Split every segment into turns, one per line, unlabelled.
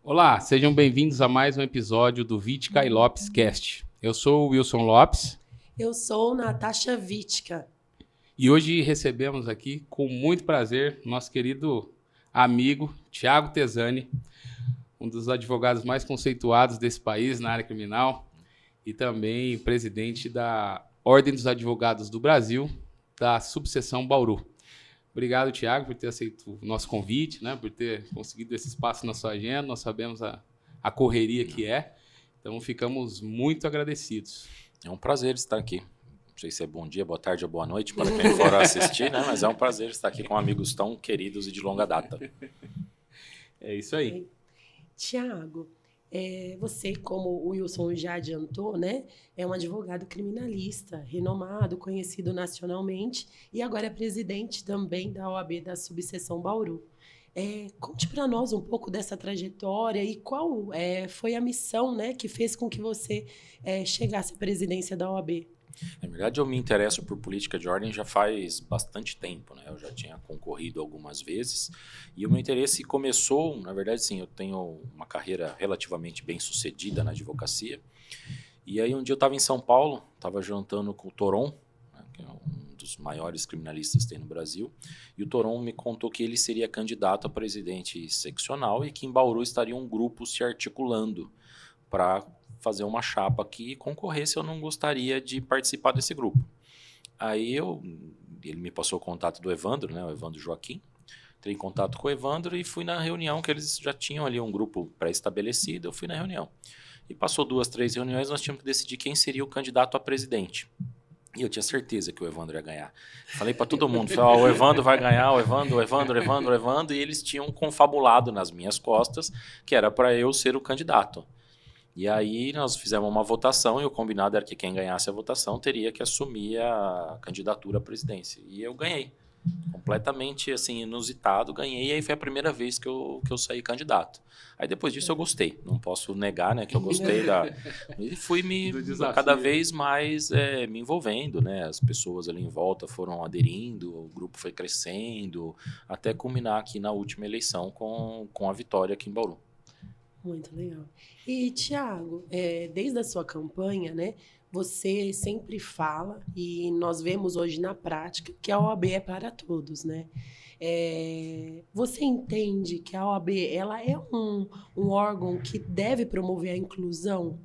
Olá, sejam bem-vindos a mais um episódio do Vitka e Lopes Cast. Eu sou o Wilson Lopes.
Eu sou Natasha Vitka.
E hoje recebemos aqui, com muito prazer, nosso querido amigo Thiago Tesani, um dos advogados mais conceituados desse país na área criminal e também presidente da Ordem dos Advogados do Brasil, da subseção Bauru. Obrigado, Thiago, por ter aceito o nosso convite, né? Por ter conseguido esse espaço na sua agenda. Nós sabemos a correria que é, então ficamos muito agradecidos.
É um prazer estar aqui. Não sei se é bom dia, boa tarde ou boa noite para quem for assistir, né? Mas é um prazer estar aqui com amigos tão queridos e de longa data.
É isso aí.
Tiago, você, como o Wilson já adiantou, né, é um advogado criminalista, renomado, conhecido nacionalmente, e agora é presidente também da OAB da subseção Bauru. Conte para nós um pouco dessa trajetória e qual foi a missão, né, que fez com que você chegasse à presidência da OAB.
Na verdade, eu me interesso por política de ordem já faz bastante tempo, né? Eu já tinha concorrido algumas vezes e o meu interesse começou, na verdade, sim, eu tenho uma carreira relativamente bem sucedida na advocacia. E aí um dia eu estava em São Paulo, estava jantando com o Toron, né, que é um dos maiores criminalistas que tem no Brasil, e o Toron me contou que ele seria candidato a presidente seccional e que em Bauru estaria um grupo se articulando para fazer uma chapa que concorresse. Eu não gostaria de participar desse grupo. Aí ele me passou o contato do Evandro, né, o Evandro Joaquim. Entrei em contato com o Evandro e fui na reunião, que eles já tinham ali um grupo pré-estabelecido. Eu fui na reunião. E passou 2, 3 reuniões, nós tínhamos que decidir quem seria o candidato a presidente. E eu tinha certeza que o Evandro ia ganhar. Falei para todo mundo, falei, o Evandro vai ganhar, o Evandro, e eles tinham confabulado nas minhas costas que era para eu ser o candidato. E aí nós fizemos uma votação e o combinado era que quem ganhasse a votação teria que assumir a candidatura à presidência. E eu ganhei. Completamente assim, inusitado, ganhei. E aí foi a primeira vez que eu saí candidato. Aí depois disso eu gostei. Não posso negar, né, que eu gostei e fui cada vez mais me envolvendo, né? As pessoas ali em volta foram aderindo, o grupo foi crescendo, até culminar aqui na última eleição com a vitória aqui em Bauru.
Muito legal. E, Tiago, desde a sua campanha, né, você sempre fala, e nós vemos hoje na prática, que a OAB é para todos, né? Você entende que a OAB ela é um órgão que deve promover a inclusão?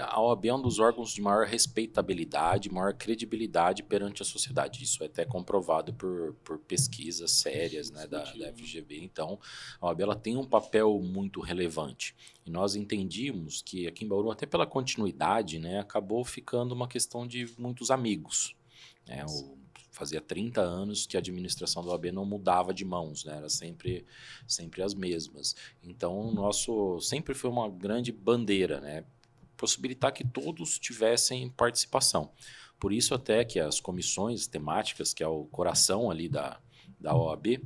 A OAB é um dos órgãos de maior respeitabilidade, maior credibilidade perante a sociedade. Isso é até comprovado por pesquisas sérias, né, da FGV. Então, a OAB ela tem um papel muito relevante. E nós entendíamos que aqui em Bauru, até pela continuidade, né, acabou ficando uma questão de muitos amigos. Né? Fazia 30 anos que a administração da OAB não mudava de mãos, né? Era sempre as mesmas. Então, o nosso sempre foi uma grande bandeira, né? Possibilitar que todos tivessem participação. Por isso até que as comissões temáticas, que é o coração ali da OAB,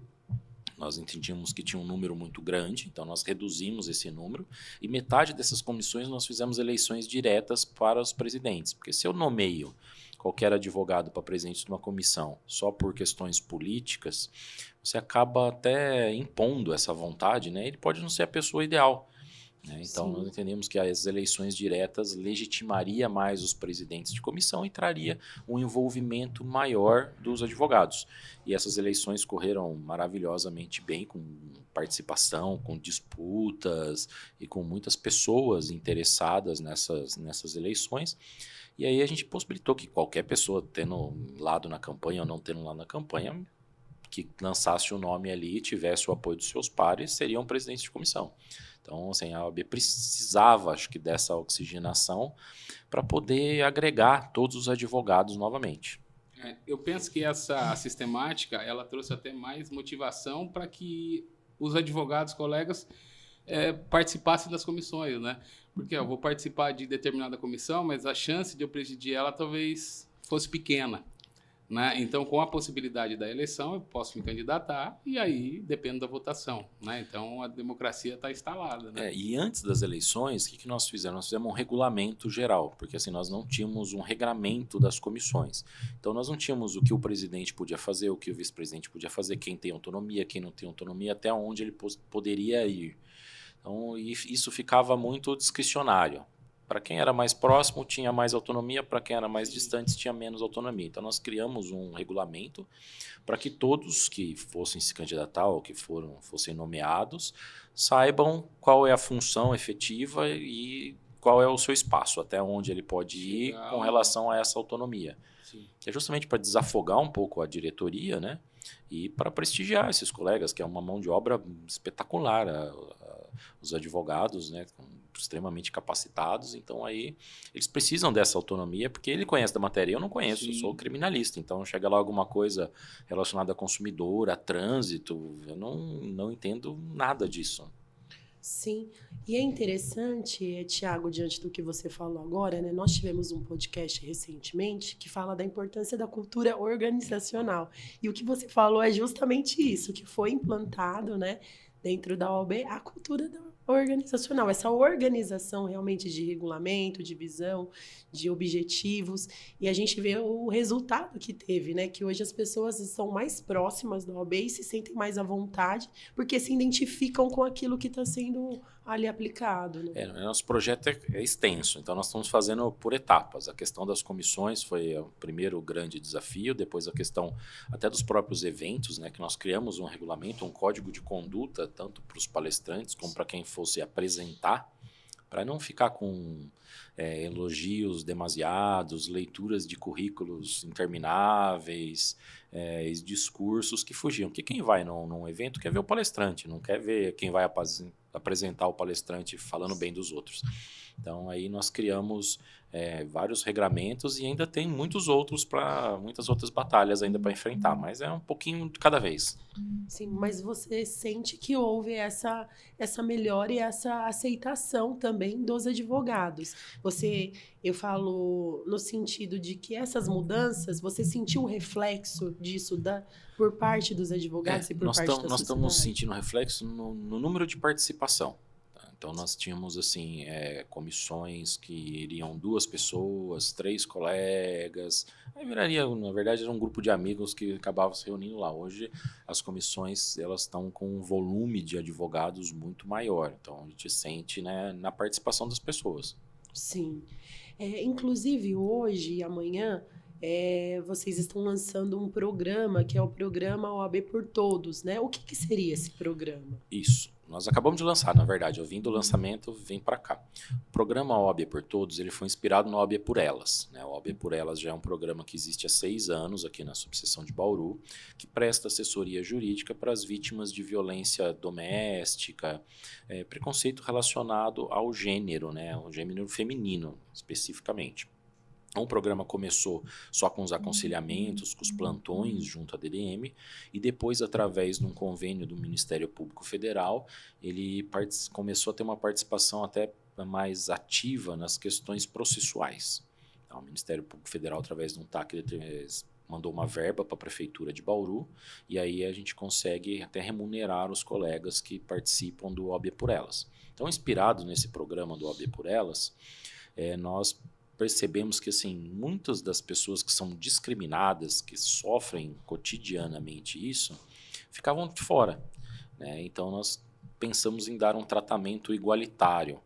nós entendíamos que tinha um número muito grande, então nós reduzimos esse número, e metade dessas comissões nós fizemos eleições diretas para os presidentes, porque se eu nomeio qualquer advogado para presidente de uma comissão só por questões políticas, você acaba até impondo essa vontade, né? Ele pode não ser a pessoa ideal. Então, nós entendemos que as eleições diretas legitimaria mais os presidentes de comissão e traria um envolvimento maior dos advogados. E essas eleições correram maravilhosamente bem, com participação, com disputas e com muitas pessoas interessadas nessas eleições. E aí a gente possibilitou que qualquer pessoa, tendo lado na campanha ou não tendo lado na campanha, que lançasse o nome ali e tivesse o apoio dos seus pares, seria um presidente de comissão. Então, assim, a OAB precisava, acho que, dessa oxigenação para poder agregar todos os advogados novamente.
Eu penso que essa sistemática ela trouxe até mais motivação para que os advogados, colegas, participassem das comissões, né? Porque eu vou participar de determinada comissão, mas a chance de eu presidir ela talvez fosse pequena. Né? Então, com a possibilidade da eleição, eu posso me candidatar e aí depende da votação. Né? Então, a democracia está instalada. Né?
E antes das eleições, o que nós fizemos? Nós fizemos um regulamento geral, porque assim, nós não tínhamos um regramento das comissões. Então, nós não tínhamos o que o presidente podia fazer, o que o vice-presidente podia fazer, quem tem autonomia, quem não tem autonomia, até onde ele poderia ir. Então, e isso ficava muito discricionário. Para quem era mais próximo, tinha mais autonomia, para quem era mais distante, tinha menos autonomia. Então, nós criamos um regulamento para que todos que fossem se candidatar ou que fossem nomeados saibam qual é a função efetiva e qual é o seu espaço, até onde ele pode ir com relação a essa autonomia.
Sim.
É justamente para desafogar um pouco a diretoria, né? E para prestigiar esses colegas, que é uma mão de obra espetacular. Os advogados, né, extremamente capacitados, então aí eles precisam dessa autonomia, porque ele conhece da matéria, eu não conheço, eu sou criminalista, então chega lá alguma coisa relacionada a consumidor, a trânsito, eu não entendo nada disso.
Sim, e é interessante, Tiago, diante do que você falou agora, né? Nós tivemos um podcast recentemente que fala da importância da cultura organizacional. E o que você falou é justamente isso, que foi implantado, né, dentro da OAB, a cultura organizacional, essa organização realmente de regulamento, de visão, de objetivos, e a gente vê o resultado que teve, né? Que hoje as pessoas estão mais próximas da OAB e se sentem mais à vontade, porque se identificam com aquilo que está sendo ali aplicado, né?
Nosso projeto é extenso, então nós estamos fazendo por etapas. A questão das comissões foi o primeiro grande desafio, depois a questão até dos próprios eventos, né, que nós criamos um regulamento, um código de conduta, tanto para os palestrantes como para quem fosse apresentar, para não ficar com elogios demasiados, leituras de currículos intermináveis, discursos que fugiam. Porque quem vai num evento quer ver o palestrante, não quer ver quem vai apresentar o palestrante falando bem dos outros. Então aí nós criamos vários regramentos e ainda tem muitas outras batalhas ainda para enfrentar, mas é um pouquinho de cada vez.
Sim, mas você sente que houve essa melhora e essa aceitação também dos advogados. Eu falo no sentido de que essas mudanças, você sentiu um reflexo disso por parte dos advogados e por parte da sociedade?
Nós estamos sentindo reflexo no número de participação. Então, nós tínhamos assim, comissões que iriam 2 pessoas, 3 colegas. Aí viraria, na verdade, era um grupo de amigos que acabavam se reunindo lá. Hoje, as comissões elas estão com um volume de advogados muito maior. Então, a gente sente, né, na participação das pessoas.
Sim. Inclusive, hoje e amanhã, vocês estão lançando um programa, que é o programa OAB por Todos, né? O que seria esse programa?
Isso. Nós acabamos de lançar, na verdade. Eu vim do lançamento, vim para cá. O programa OAB por Todos ele foi inspirado no OAB por Elas. Né? O OAB por Elas já é um programa que existe há 6 anos aqui na subseção de Bauru, que presta assessoria jurídica para as vítimas de violência doméstica, preconceito relacionado ao gênero, né? O gênero feminino, especificamente. O programa começou só com os aconselhamentos, com os plantões junto à DDM, e depois, através de um convênio do Ministério Público Federal, ele começou a ter uma participação até mais ativa nas questões processuais. Então, o Ministério Público Federal, através de um TAC, mandou uma verba para a Prefeitura de Bauru, e aí a gente consegue até remunerar os colegas que participam do OAB por Elas. Então, inspirado nesse programa do OAB por Elas, nós percebemos que assim, muitas das pessoas que são discriminadas, que sofrem cotidianamente isso, ficavam de fora. Né? Então nós pensamos em dar um tratamento igualitário.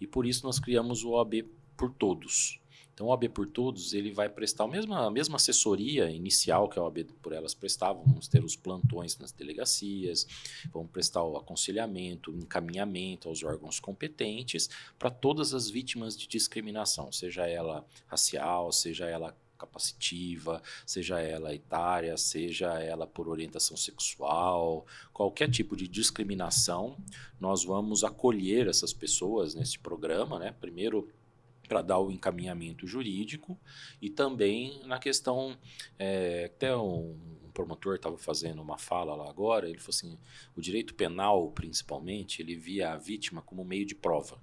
E por isso nós criamos o OAB por Todos. Então o OAB por Todos ele vai prestar a mesma assessoria inicial que a OAB por Elas prestava. Vamos ter os plantões nas delegacias, vamos prestar o aconselhamento, o encaminhamento aos órgãos competentes para todas as vítimas de discriminação, seja ela racial, seja ela capacitiva, seja ela etária, seja ela por orientação sexual, qualquer tipo de discriminação, nós vamos acolher essas pessoas nesse programa, né? Primeiro, para dar o encaminhamento jurídico e também na questão, até um promotor estava fazendo uma fala lá agora, ele falou assim, o direito penal, principalmente, ele via a vítima como meio de prova.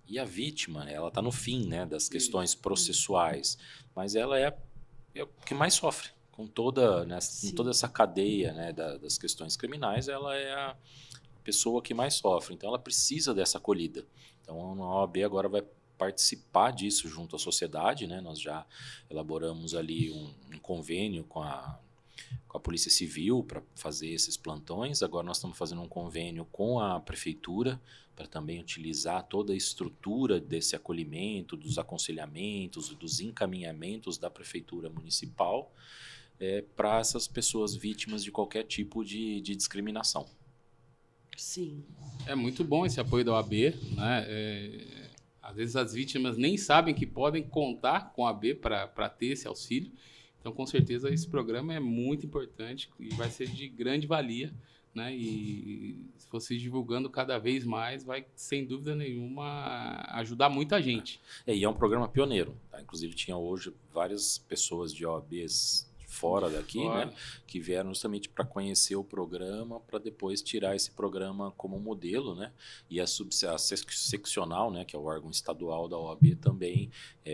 E a vítima, ela está no fim, né, das questões processuais, mas ela é o que mais sofre. Com toda essa cadeia, né, das questões criminais, ela é a pessoa que mais sofre. Então, ela precisa dessa acolhida. Então, a OAB agora vai participar disso junto à sociedade, né? Nós já elaboramos ali um convênio com a com a Polícia Civil para fazer esses plantões. Agora nós estamos fazendo um convênio com a Prefeitura para também utilizar toda a estrutura desse acolhimento, dos aconselhamentos, dos encaminhamentos da Prefeitura Municipal para essas pessoas vítimas de qualquer tipo de discriminação.
Sim.
É muito bom esse apoio da OAB, né? Às vezes as vítimas nem sabem que podem contar com a OAB para ter esse auxílio. Então, com certeza, esse programa é muito importante e vai ser de grande valia, né? E se você divulgando cada vez mais, vai, sem dúvida nenhuma, ajudar muita gente.
E é um programa pioneiro, tá? Inclusive, tinha hoje várias pessoas de OABs fora daqui, né, que vieram justamente para conhecer o programa, para depois tirar esse programa como modelo, né, e a seccional, né, que é o órgão estadual da OAB, também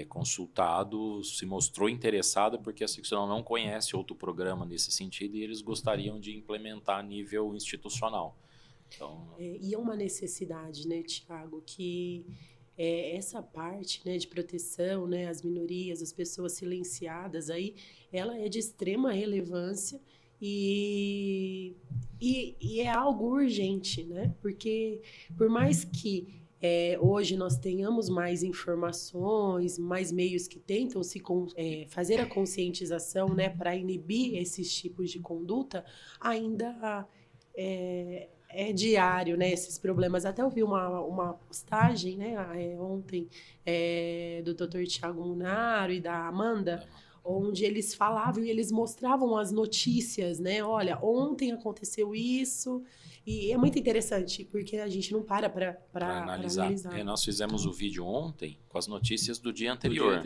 consultado, se mostrou interessada, porque a seccional não conhece outro programa nesse sentido e eles gostariam de implementar a nível institucional. Então,
e é uma necessidade, né, Tiago, que essa parte, né, de proteção, né, as minorias, as pessoas silenciadas, aí, ela é de extrema relevância e é algo urgente, né? Porque por mais que hoje nós tenhamos mais informações, mais meios que tentam fazer a conscientização, né, para inibir esses tipos de conduta, ainda é diário, né, esses problemas. Até eu vi uma postagem, né, ontem, do Dr. Tiago Munaro e da Amanda, onde eles falavam e eles mostravam as notícias, né? Olha, ontem aconteceu isso. E é muito interessante, porque a gente não para analisar.
Nós fizemos o vídeo ontem com as notícias do dia anterior.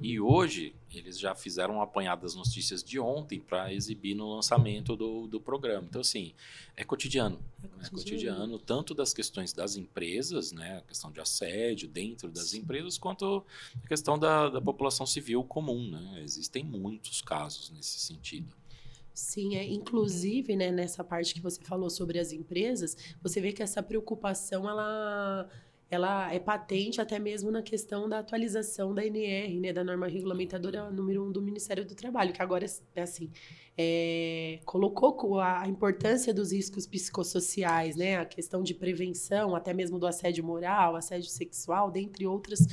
E hoje, eles já fizeram um apanhado das notícias de ontem para exibir no lançamento do programa. Então, assim, é cotidiano. É cotidiano, tanto das questões das empresas, né, a questão de assédio dentro das empresas, quanto a questão da população civil comum, né? Existem muitos casos nesse sentido.
Sim, inclusive, né, nessa parte que você falou sobre as empresas, você vê que essa preocupação, ela é patente até mesmo na questão da atualização da NR, né, da norma regulamentadora número 1 do Ministério do Trabalho, que agora colocou a importância dos riscos psicossociais, né, a questão de prevenção, até mesmo do assédio moral, assédio sexual, dentre outras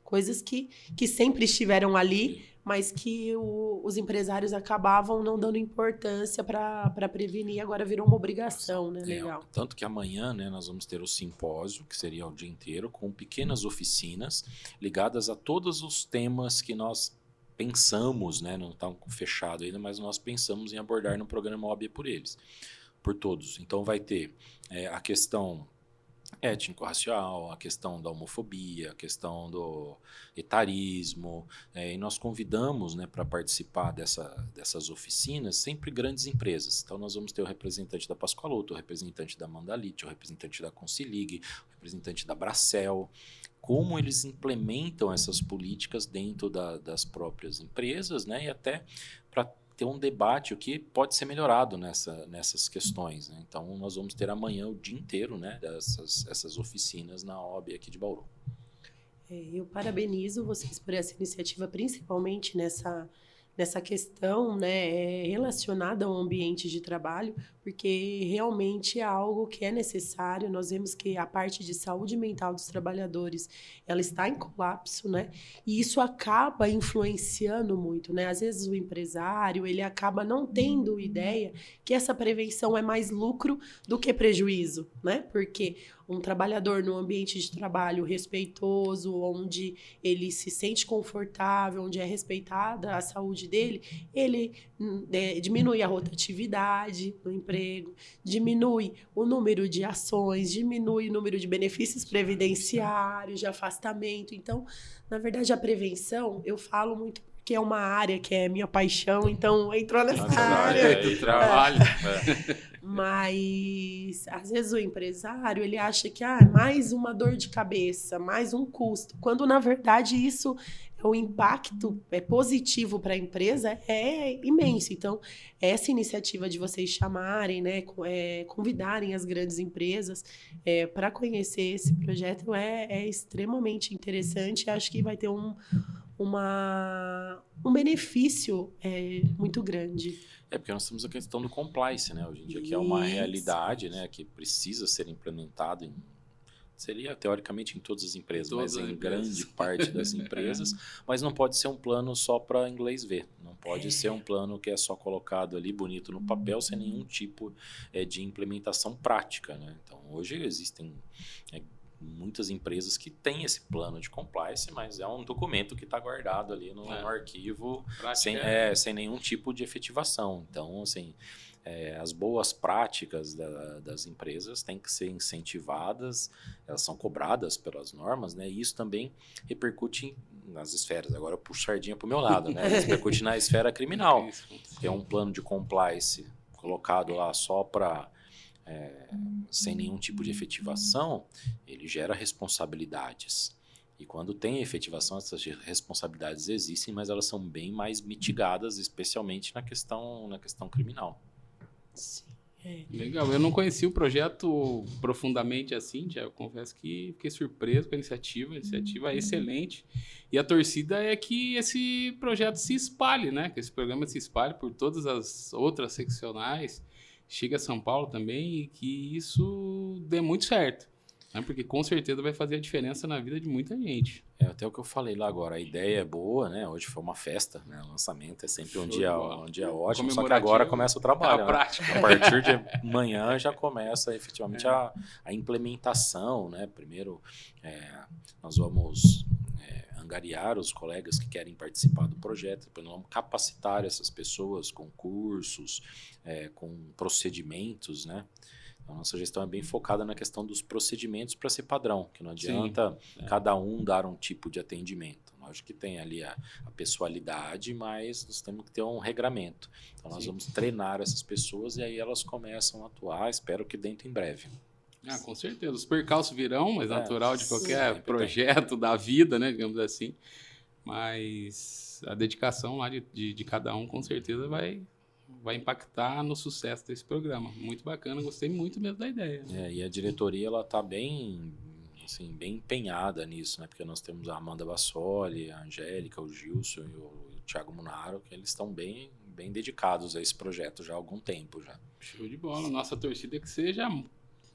coisas que sempre estiveram ali, mas que os empresários acabavam não dando importância para prevenir, agora virou uma obrigação, né? Legal.
Tanto que amanhã, né, nós vamos ter o simpósio, que seria o dia inteiro, com pequenas oficinas ligadas a todos os temas que nós pensamos, né, não está fechado ainda, mas nós pensamos em abordar no programa OAB por todos. Então vai ter a questão étnico-racial, a questão da homofobia, a questão do etarismo, e nós convidamos, né, para participar dessas oficinas sempre grandes empresas. Então nós vamos ter o representante da Pascoaloto, o representante da Mandalite, o representante da Consilig, o representante da Bracel, como eles implementam essas políticas dentro das próprias empresas, né, e até para ter um debate o que pode ser melhorado nessas questões, né? Então nós vamos ter amanhã o dia inteiro, né, essas oficinas na OAB aqui de Bauru.
Eu parabenizo vocês por essa iniciativa, principalmente nessa questão, né, relacionada ao ambiente de trabalho, porque realmente é algo que é necessário. Nós vemos que a parte de saúde mental dos trabalhadores, ela está em colapso, né? E isso acaba influenciando muito, né? Às vezes o empresário, ele acaba não tendo ideia que essa prevenção é mais lucro do que prejuízo, né? Porque um trabalhador no ambiente de trabalho respeitoso, onde ele se sente confortável, onde é respeitada a saúde dele, ele diminui a rotatividade no emprego, diminui o número de ações, diminui o número de benefícios previdenciários, de afastamento. Então, na verdade, a prevenção, eu falo muito que é uma área que é minha paixão, então entrou nessa área
do trabalho.
Mas às vezes o empresário, ele acha que mais uma dor de cabeça, mais um custo, quando na verdade isso, o impacto positivo para a empresa é imenso. Então, essa iniciativa de vocês chamarem, né, convidarem as grandes empresas para conhecer esse projeto é extremamente interessante. Acho que vai ter um um benefício muito grande.
Porque nós temos a questão do compliance, né? Hoje em dia, que é uma realidade, né? Que precisa ser implementado seria teoricamente em todas as empresas, mas em grande parte das empresas. Mas não pode ser um plano só para inglês ver. Não pode ser um plano que é só colocado ali bonito no papel, sem nenhum tipo de implementação prática, né? Então, hoje existem muitas empresas que têm esse plano de compliance, mas é um documento que está guardado ali no arquivo sem nenhum tipo de efetivação. Então, assim, as boas práticas das empresas têm que ser incentivadas, elas são cobradas pelas normas, né? E isso também repercute nas esferas. Agora eu puxo sardinha para o meu lado, né? Repercute na esfera criminal. Que é um plano de compliance colocado lá só para sem nenhum tipo de efetivação, ele gera responsabilidades. E quando tem efetivação, essas responsabilidades existem, mas elas são bem mais mitigadas, especialmente na questão criminal.
Sim.
Legal, eu não conheci o projeto profundamente assim, eu confesso que fiquei surpreso com a iniciativa é excelente, e a torcida é que esse projeto se espalhe, né, que esse programa se espalhe por todas as outras seccionais, chega a São Paulo também, e que isso dê muito certo, né, porque com certeza vai fazer a diferença na vida de muita gente.
Até o que eu falei lá agora, a ideia é boa, né? Hoje foi uma festa, né? O lançamento é sempre um dia ótimo, só que agora começa o trabalho.
A prática.
A partir de amanhã já começa efetivamente a implementação, né? Primeiro, nós vamos angariar os colegas que querem participar do projeto, depois nós vamos capacitar essas pessoas com cursos, com procedimentos, né? A nossa gestão é bem focada na questão dos procedimentos para ser padrão, que não adianta cada um dar um tipo de atendimento. Lógico que tem ali a pessoalidade, mas nós temos que ter um regramento. Então nós vamos treinar essas pessoas e aí elas começam a atuar, espero que dentro em breve.
Com certeza. Os percalços virão, mas natural de qualquer projeto da vida, né, digamos assim. Mas a dedicação lá de cada um, com certeza, vai impactar no sucesso desse programa. Muito bacana, gostei muito mesmo da ideia.
E a diretoria está bem empenhada nisso, né? Porque nós temos a Amanda Bassoli, a Angélica, o Gilson e o Thiago Munaro, que eles estão bem dedicados a esse projeto já há algum tempo. Já.
Show de bola. Nossa torcida é que seja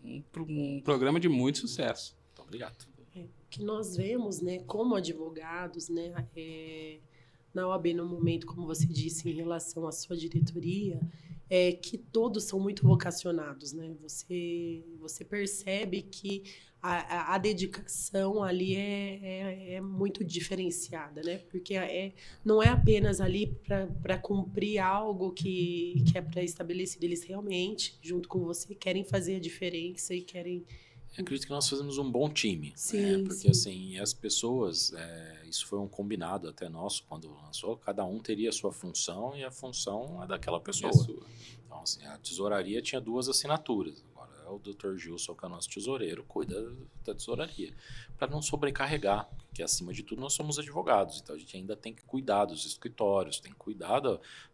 um programa de muito sucesso.
Então, obrigado.
Que nós vemos, né, como advogados, né, na OAB, no momento, como você disse, em relação à sua diretoria, que todos são muito vocacionados, né? Você percebe que a dedicação ali é muito diferenciada, né? Porque não é apenas ali para cumprir algo que é pré-estabelecido. Eles realmente, junto com você, querem fazer a diferença e querem...
Eu acredito que nós fazemos um bom time,
sim,
porque assim, as pessoas, isso foi um combinado até nosso quando lançou, cada um teria a sua função e a função é daquela pessoa. Então assim, a tesouraria tinha 2 assinaturas, agora o Dr. Gilson, que é o nosso tesoureiro, cuida da tesouraria, para não sobrecarregar, porque acima de tudo nós somos advogados, então a gente ainda tem que cuidar dos escritórios, tem que cuidar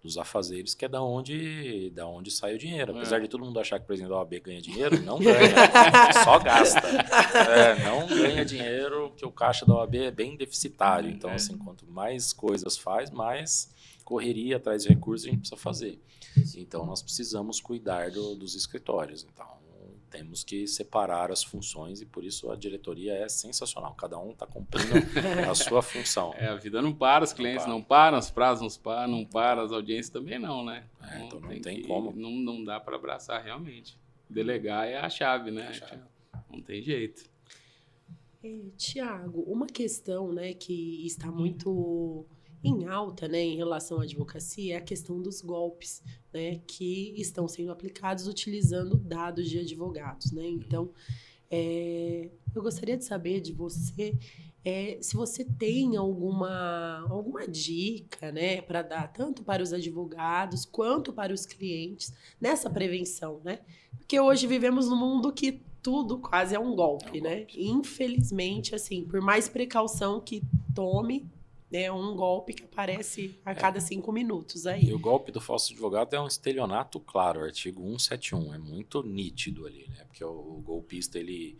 dos afazeres, que é da onde sai o dinheiro. Apesar de todo mundo achar que o presidente da OAB ganha dinheiro, não ganha, só gasta. Não ganha dinheiro, porque o caixa da OAB é bem deficitário, então assim, quanto mais coisas faz, mais correria atrás de recursos a gente precisa fazer. Então nós precisamos cuidar dos escritórios, então temos que separar as funções e por isso a diretoria é sensacional. Cada um está cumprindo a sua função.
A vida não para, os clientes não param, os prazos não param, as audiências também não, né?
Então não tem como.
Não dá para abraçar realmente. Delegar é a chave, né? Não tem jeito.
Tiago, uma questão, né, que está muito em alta, né, em relação à advocacia é a questão dos golpes, né, que estão sendo aplicados utilizando dados de advogados, né? Então, eu gostaria de saber de você se você tem alguma dica, né, para dar tanto para os advogados quanto para os clientes nessa prevenção, né? Porque hoje vivemos num mundo que tudo quase é um golpe, né? Infelizmente, assim, por mais precaução que tome, é um golpe que aparece a cada 5 minutos aí.
E o golpe do falso advogado é um estelionato claro, artigo 171, é muito nítido ali, né? Porque o golpista, ele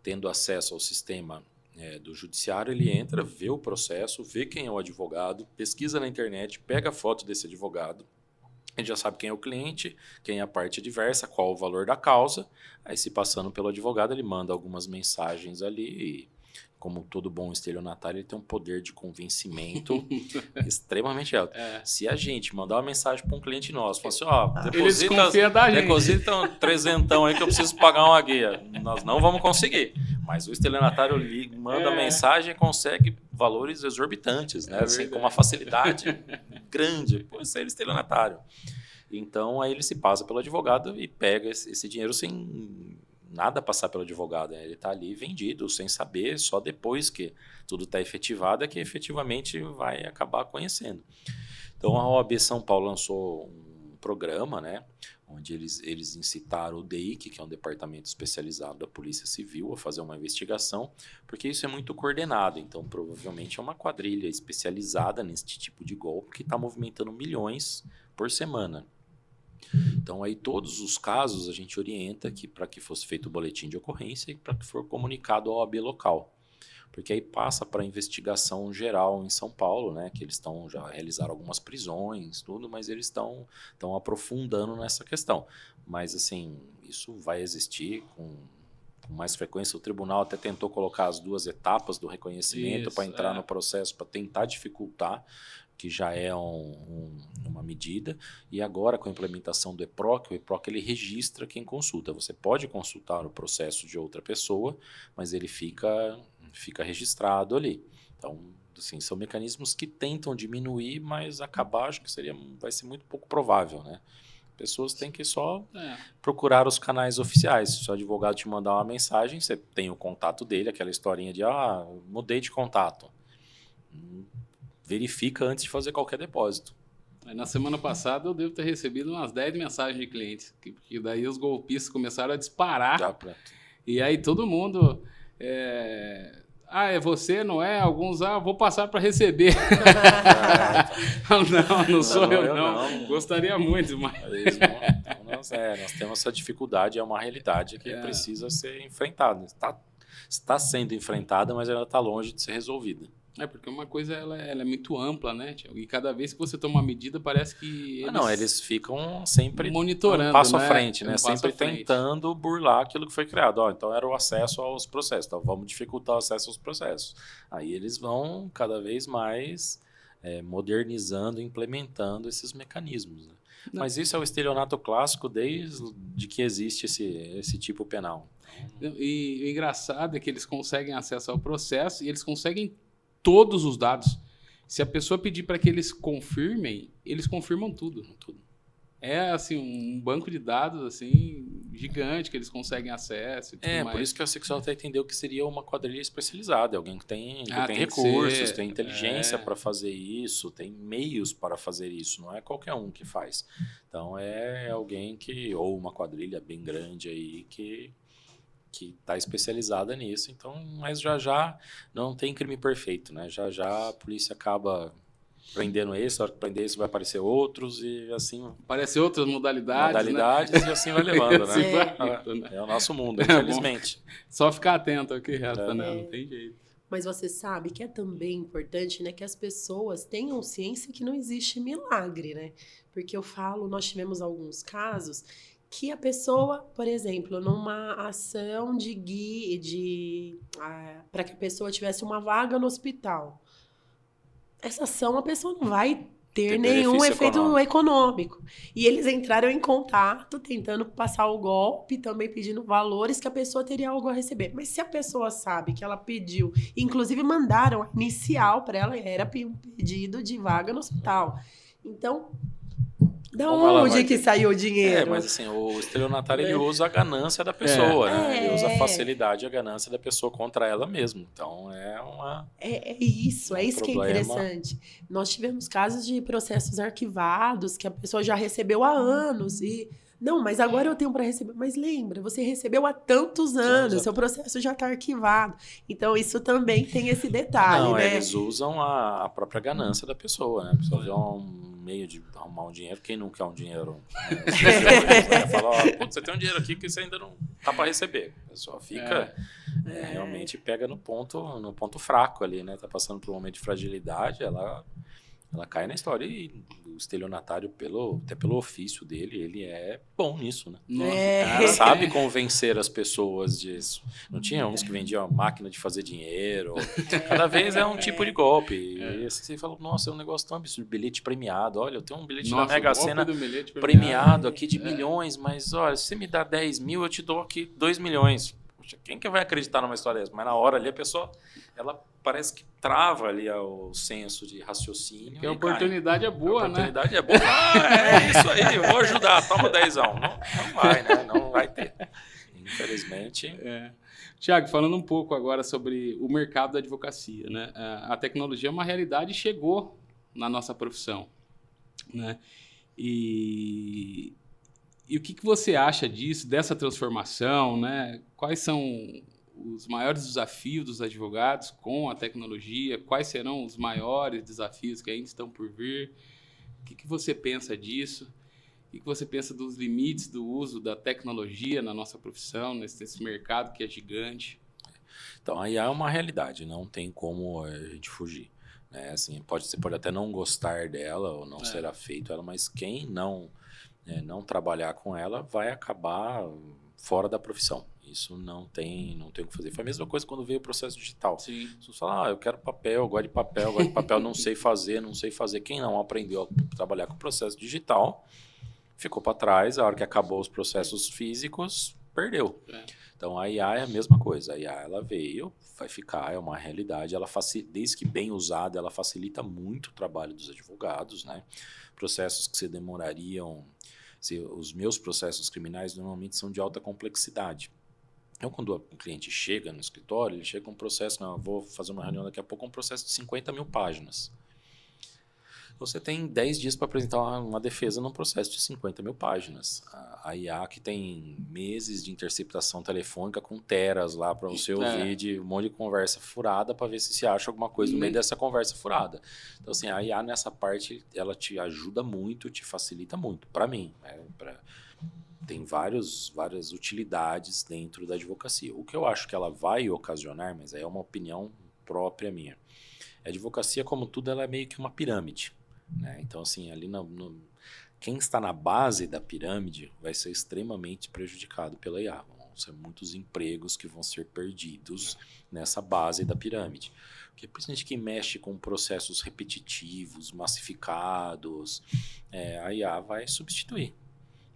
tendo acesso ao sistema do judiciário, ele entra, vê o processo, vê quem é o advogado, pesquisa na internet, pega a foto desse advogado, ele já sabe quem é o cliente, quem é a parte adversa, qual o valor da causa. Aí, se passando pelo advogado, ele manda algumas mensagens ali e, como todo bom estelionatário, ele tem um poder de convencimento extremamente alto. Se a gente mandar uma mensagem para um cliente nosso, falar assim, deposita um trezentão aí que eu preciso pagar uma guia. Nós não vamos conseguir. Mas o estelionatário manda mensagem e consegue valores exorbitantes, né? Assim, com uma facilidade grande. Por ser estelionatário. Então, aí ele se passa pelo advogado e pega esse dinheiro sem nada passar pelo advogado, né? Ele está ali vendido, sem saber, só depois que tudo está efetivado é que efetivamente vai acabar conhecendo. Então a OAB São Paulo lançou um programa, né, onde eles incitaram o DEIC, que é um departamento especializado da Polícia Civil, a fazer uma investigação, porque isso é muito coordenado, então provavelmente é uma quadrilha especializada nesse tipo de golpe que está movimentando milhões por semana. Então, aí todos os casos a gente orienta que para que fosse feito o boletim de ocorrência e para que for comunicado ao OAB local. Porque aí passa para a investigação geral em São Paulo, né? Que eles já realizaram algumas prisões, tudo, mas eles estão aprofundando nessa questão. Mas, assim, isso vai existir com mais frequência. O tribunal até tentou colocar as 2 etapas do reconhecimento para entrar no processo, para tentar dificultar, que já é uma medida, e agora com a implementação do EPROC, o EPROC ele registra quem consulta. Você pode consultar o processo de outra pessoa, mas ele fica registrado ali. Então, assim, são mecanismos que tentam diminuir, mas acabar, acho que vai ser muito pouco provável, né? Pessoas têm que só procurar os canais oficiais. Se o advogado te mandar uma mensagem, você tem o contato dele, aquela historinha de, mudei de contato. Verifica antes de fazer qualquer depósito.
Na semana passada eu devo ter recebido umas 10 mensagens de clientes, que daí os golpistas começaram a disparar. E aí todo mundo... é você, não é? Alguns, vou passar para receber. Não sou eu, não. Gostaria muito, mas...
Nós temos essa dificuldade, é uma realidade que precisa ser enfrentada. Está sendo enfrentada, mas ela está longe de ser resolvida.
Porque uma coisa ela é muito ampla, né, Thiago? E cada vez que você toma uma medida, parece que
eles ficam sempre
monitorando,
um passo à frente, né? Sempre tentando burlar aquilo que foi criado. Então era o acesso aos processos, então vamos dificultar o acesso aos processos. Aí eles vão cada vez mais modernizando, implementando esses mecanismos, né? Mas isso é o estelionato clássico desde que existe esse tipo penal.
E o engraçado é que eles conseguem acesso ao processo e eles conseguem todos os dados. Se a pessoa pedir para que eles confirmam tudo. É assim, um banco de dados assim, gigante que eles conseguem acesso e tudo mais.
Por isso que a secção até entendeu que seria uma quadrilha especializada, alguém que tem recursos, tem inteligência para fazer isso, tem meios para fazer isso, não é qualquer um que faz. Então é alguém ou uma quadrilha bem grande aí que está especializada nisso, então, mas já não tem crime perfeito, né? Já a polícia acaba prendendo esse, a hora que prender esse vai aparecer outros e assim...
Aparecem outras modalidades,
né? E assim vai levando, né? É o nosso mundo, infelizmente.
Só ficar atento ao que resta, né? Não tem jeito.
Mas você sabe que é também importante, né, que as pessoas tenham ciência que não existe milagre, né? Porque nós tivemos alguns casos que a pessoa, por exemplo, numa ação para que a pessoa tivesse uma vaga no hospital, essa ação a pessoa não vai ter nenhum efeito econômico. E eles entraram em contato, tentando passar o golpe, também pedindo valores que a pessoa teria algo a receber. Mas se a pessoa sabe que ela pediu, inclusive mandaram a inicial para ela, era um pedido de vaga no hospital. Então... Da onde que saiu o dinheiro?
Mas assim, o estelionatário ele usa a ganância da pessoa, né? Ele usa a facilidade e a ganância da pessoa contra ela mesma. Então
É isso que é interessante. Nós tivemos casos de processos arquivados que a pessoa já recebeu há anos e... Não, mas agora eu tenho para receber. Mas lembra, você recebeu há tantos anos, seu processo já está arquivado. Então, isso também tem esse detalhe, né?
Eles usam a própria ganância da pessoa, né? A pessoa vê um meio de arrumar um dinheiro. Quem não quer um dinheiro? Fala, você tem um dinheiro aqui que você ainda não tá para receber. A pessoa fica Realmente pega no ponto fraco ali, né? Tá passando por um momento de fragilidade, ela cai na história. E o estelionatário, até pelo ofício dele, ele é bom nisso, né?
Nossa,
O cara sabe convencer as pessoas disso. Não tinha uns que vendiam máquina de fazer dinheiro. Cada vez é um tipo de golpe. E assim, você fala, nossa, é um negócio tão absurdo. Bilhete premiado. Olha, eu tenho um bilhete da Mega Sena premiado aqui de milhões, mas olha, se você me dá 10 mil, eu te dou aqui 2 milhões. Poxa, quem que vai acreditar numa história dessa? Mas na hora ali a pessoa, ela parece que trava ali o senso de raciocínio.
Porque a oportunidade é boa, né?
A oportunidade é boa. É isso aí, eu vou ajudar, toma 10ão. Não vai, né? Não vai ter. Infelizmente.
Tiago, falando um pouco agora sobre o mercado da advocacia, né? A tecnologia é uma realidade e chegou na nossa profissão, né? E o que você acha disso, dessa transformação, né? Quais são os maiores desafios dos advogados com a tecnologia? Quais serão os maiores desafios que ainda estão por vir? O que você pensa disso? O que você pensa dos limites do uso da tecnologia na nossa profissão, nesse mercado que é gigante?
Então, a IA é uma realidade, não tem como a gente fugir, né? Assim, você pode até não gostar dela ou não ser afeito a ela, mas quem não trabalhar com ela vai acabar fora da profissão. Isso não tem o que fazer. Foi a mesma coisa quando veio o processo digital.
Sim.
Você fala, eu quero papel, eu gosto de papel, não sei fazer. Quem não aprendeu a trabalhar com o processo digital ficou para trás. A hora que acabou os processos físicos, perdeu. Então a IA é a mesma coisa. A IA ela veio, vai ficar, é uma realidade. Desde que bem usada, ela facilita muito o trabalho dos advogados, né? Processos que se demorariam. Os meus processos criminais normalmente são de alta complexidade. Então, quando o cliente chega no escritório, ele chega com um processo, eu vou fazer uma reunião daqui a pouco, um processo de 50 mil páginas. Você tem 10 dias para apresentar uma defesa num processo de 50 mil páginas. A IA que tem meses de interceptação telefônica com teras lá para você ouvir um monte de conversa furada para ver se acha alguma coisa no meio dessa conversa furada. Então, assim, a IA nessa parte, ela te ajuda muito, te facilita muito. Para mim, tem várias utilidades dentro da advocacia. O que eu acho que ela vai ocasionar, mas aí é uma opinião própria minha. A advocacia, como tudo, ela é meio que uma pirâmide, né? Então, assim, ali quem está na base da pirâmide vai ser extremamente prejudicado pela IA. Vão ser muitos empregos que vão ser perdidos nessa base da pirâmide. Porque principalmente quem mexe com processos repetitivos, massificados, a IA vai substituir.